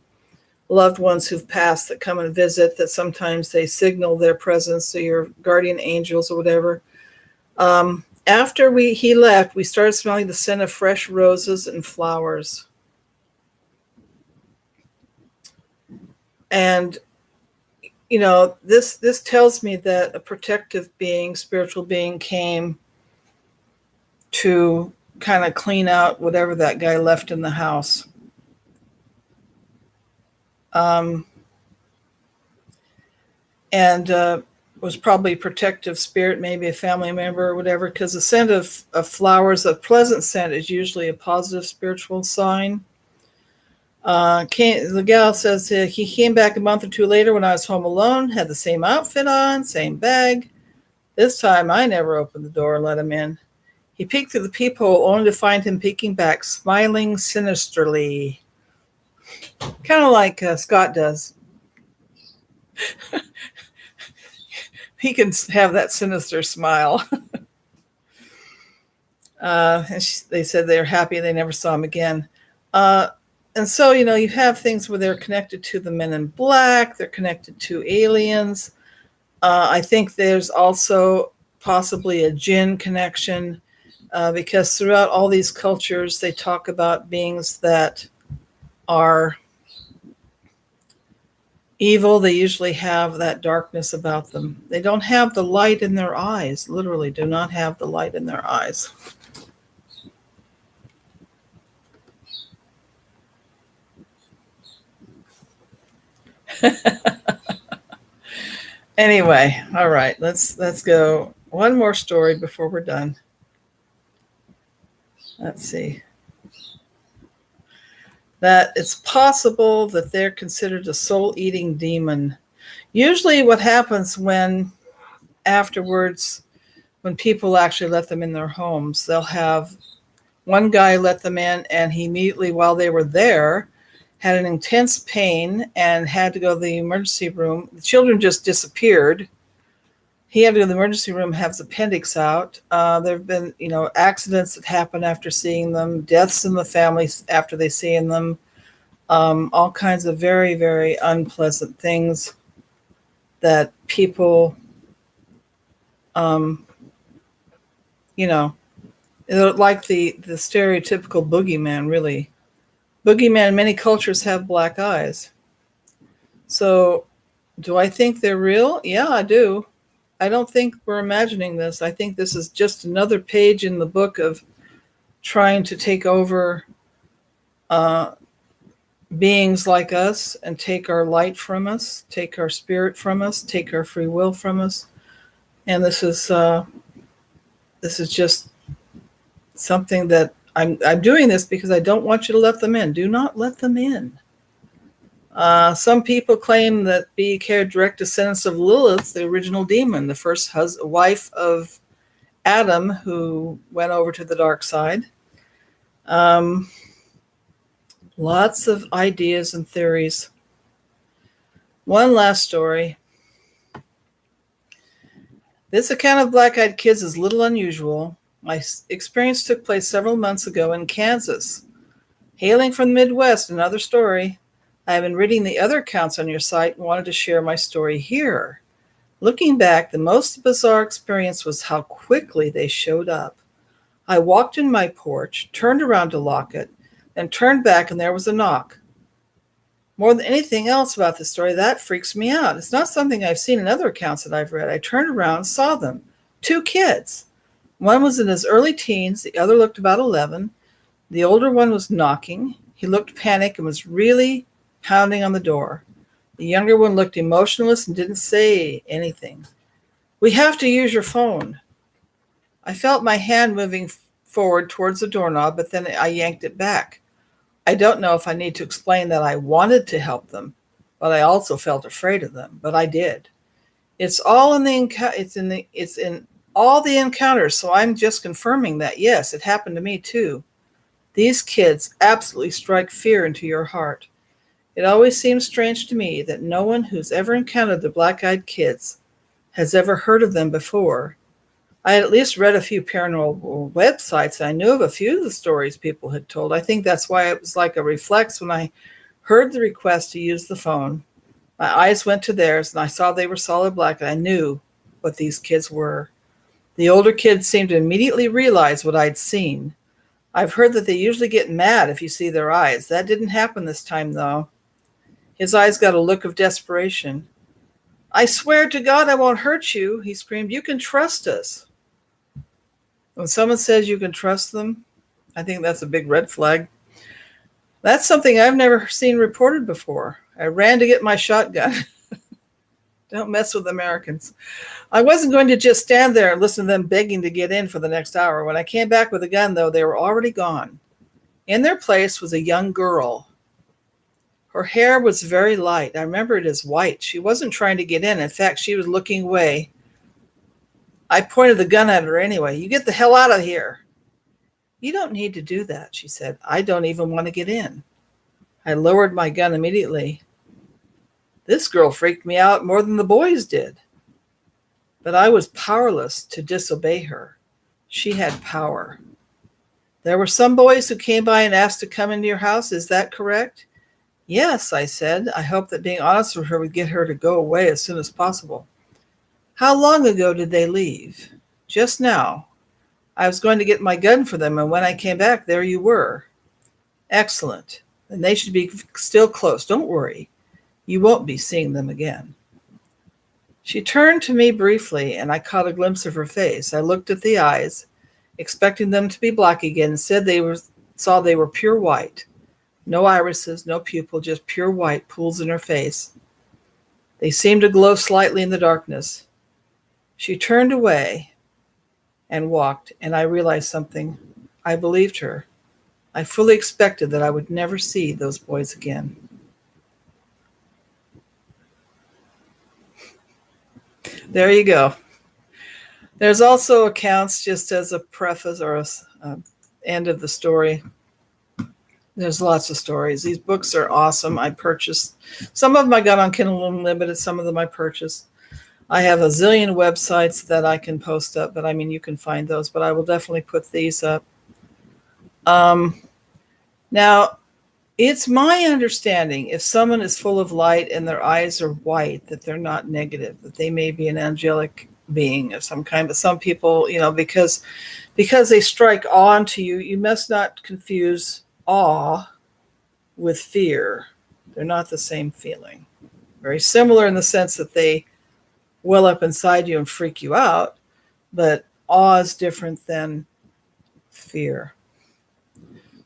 loved ones who've passed that come and visit, that sometimes they signal their presence to your guardian angels or whatever. After he left, we started smelling the scent of fresh roses and flowers. And this tells me that a protective being, spiritual being, came to kind of clean out whatever that guy left in the house. And was probably a protective spirit, maybe a family member or whatever, because the scent of flowers, a pleasant scent, is usually a positive spiritual sign. The gal says he came back a month or two later when I was home alone, had the same outfit on, same bag. This time I never opened the door and let him in. He peeked through the peephole only to find him peeking back, smiling sinisterly. Kind of like Scott does. He can have that sinister smile. They said they're happy they never saw him again. And so, you have things where they're connected to the Men in Black. They're connected to aliens. I think there's also possibly a jinn connection because throughout all these cultures, they talk about beings that are evil. They usually have that darkness about them. They don't have the light in their eyes, literally do not have the light in their eyes. Anyway, all right, let's go one more story before we're done. Let's see. That it's possible that they're considered a soul-eating demon. Usually what happens afterwards, when people actually let them in their homes, they'll have one guy let them in, and he immediately, while they were there, had an intense pain and had to go to the emergency room. The children just disappeared. He had to go to the emergency room, have his appendix out. There have been, accidents that happen after seeing them, deaths in the family after they seen them, all kinds of very, very unpleasant things that people, like the stereotypical boogeyman, really. Boogeyman in many cultures have black eyes. So Do I think they're real? Yeah, I do. I don't think we're imagining this. I think this is just another page in the book of trying to take over uh, beings like us and take our light from us, take our spirit from us, take our free will from us. And this is just something that I'm doing this because I don't want you to let them in. Do not let them in. Some people claim that BK are direct descendants of Lilith, the original demon, the first wife of Adam, who went over to the dark side. Lots of ideas and theories. One last story. This account of black-eyed kids is a little unusual. My experience took place several months ago in Kansas. Hailing from the Midwest, another story. I have been reading the other accounts on your site and wanted to share my story here. Looking back, the most bizarre experience was how quickly they showed up. I walked in my porch, turned around to lock it, then turned back and there was a knock. More than anything else about this story, that freaks me out. It's not something I've seen in other accounts that I've read. I turned around and saw them. 2 kids. One was in his early teens, the other looked about 11. The older one was knocking. He looked panicked and was really pounding on the door. The younger one looked emotionless and didn't say anything. "We have to use your phone." I felt my hand moving forward towards the doorknob, but then I yanked it back. I don't know if I need to explain that I wanted to help them, but I also felt afraid of them, but I did. It's in all the encounters, so I'm just confirming that yes, it happened to me too. These kids absolutely strike fear into your heart. It always seems strange to me that no one who's ever encountered the black-eyed kids has ever heard of them before. I had at least read a few paranormal websites. I knew of a few of the stories people had told. I think that's why it was like a reflex when I heard the request to use the phone. My eyes went to theirs, and I saw they were solid black, and I knew what these kids were. The older kids seemed to immediately realize what I'd seen. I've heard that they usually get mad if you see their eyes. That didn't happen this time, though. His eyes got a look of desperation. "I swear to God I won't hurt you," he screamed. "You can trust us." When someone says you can trust them, I think that's a big red flag. That's something I've never seen reported before. I ran to get my shotgun. Don't mess with Americans. I wasn't going to just stand there and listen to them begging to get in for the next hour. When I came back with a gun, though, they were already gone. In their place was a young girl. Her hair was very light. I remember it as white. She wasn't trying to get in. In fact, she was looking away. I pointed the gun at her anyway. "You get the hell out of here." "You don't need to do that," she said. "I don't even want to get in." I lowered my gun immediately. This girl freaked me out more than the boys did. But I was powerless to disobey her. She had power. "There were some boys who came by and asked to come into your house. Is that correct?" "Yes," I said. I hoped that being honest with her would get her to go away as soon as possible. "How long ago did they leave?" "Just now. I was going to get my gun for them, and when I came back, there you were." "Excellent. Then they should be still close. Don't worry. You won't be seeing them again." She turned to me briefly, and I caught a glimpse of her face. I looked at the eyes, expecting them to be black again, and saw they were pure white. No irises, no pupil, just pure white pools in her face. They seemed to glow slightly in the darkness. She turned away and walked, and I realized something. I believed her. I fully expected that I would never see those boys again. There you go. There's also accounts, just as a preface or a end of the story. There's lots of stories. These books are awesome. I purchased some of them. I got on Kindle Unlimited. Some of them I purchased. I have a zillion websites that I can post up, but I mean, you can find those, but I will definitely put these up. Now, it's my understanding if someone is full of light and their eyes are white, that they're not negative, that they may be an angelic being of some kind. But some people, because they strike on to you, you must not confuse awe with fear. They're not the same feeling. Very similar in the sense that they well up inside you and freak you out, but awe is different than fear.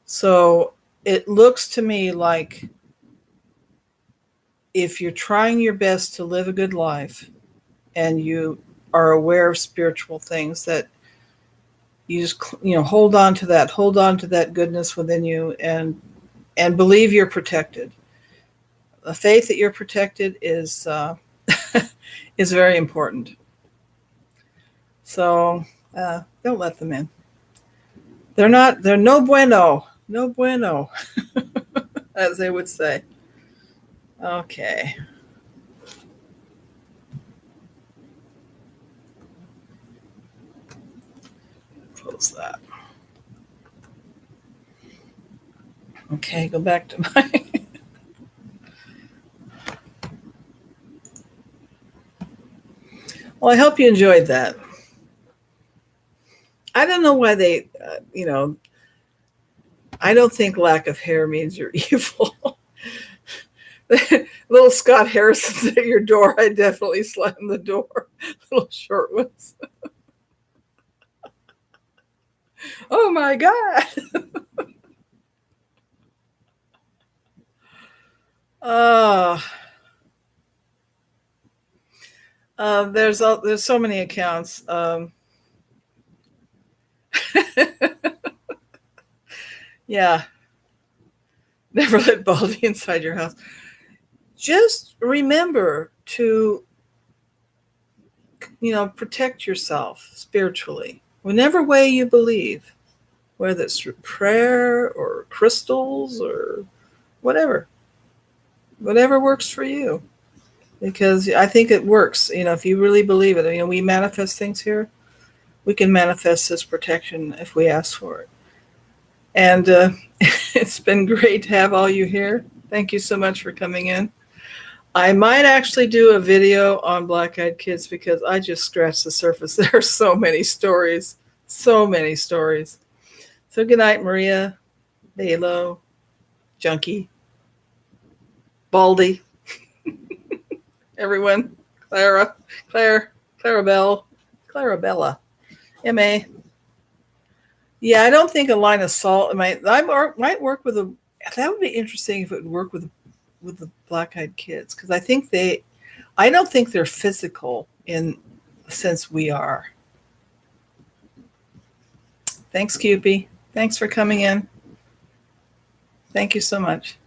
So it looks to me like if you're trying your best to live a good life and you are aware of spiritual things, that you just, hold on to that goodness within you, and believe you're protected. The faith that you're protected is is very important. So don't let them in. They're no bueno, as they would say. Okay. Close that. Okay, go back to my... Well, I hope you enjoyed that. I don't know why they, I don't think lack of hair means you're evil. Little Scott Harrison's at your door. I definitely slam the door. Little short ones. Oh my God. There's so many accounts. Yeah. Never let Baldy inside your house. Just remember to, protect yourself spiritually. Whatever way you believe, whether it's through prayer or crystals or whatever works for you. Because I think it works. If you really believe it, we manifest things here. We can manifest this protection if we ask for it. And it's been great to have all you here. Thank you so much for coming in. I might actually do a video on black-eyed kids because I just scratched the surface. There are so many stories. So many stories. So good night, Maria, Balo, Junkie, Baldy, everyone, Clarabella, M.A. Yeah, I don't think a line of salt might work with a... That would be interesting if it would work with the black-eyed kids, because I don't think they're physical in the sense we are. Thanks, Cupie. Thanks for coming in. Thank you so much.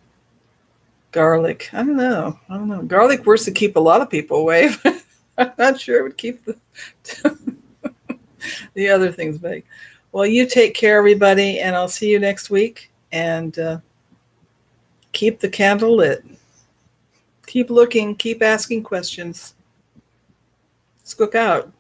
Garlic. I don't know. Garlic works to keep a lot of people away. I'm not sure it would keep the other things back. Well, you take care, everybody, and I'll see you next week. And keep the candle lit. Keep looking. Keep asking questions. Let's cook out.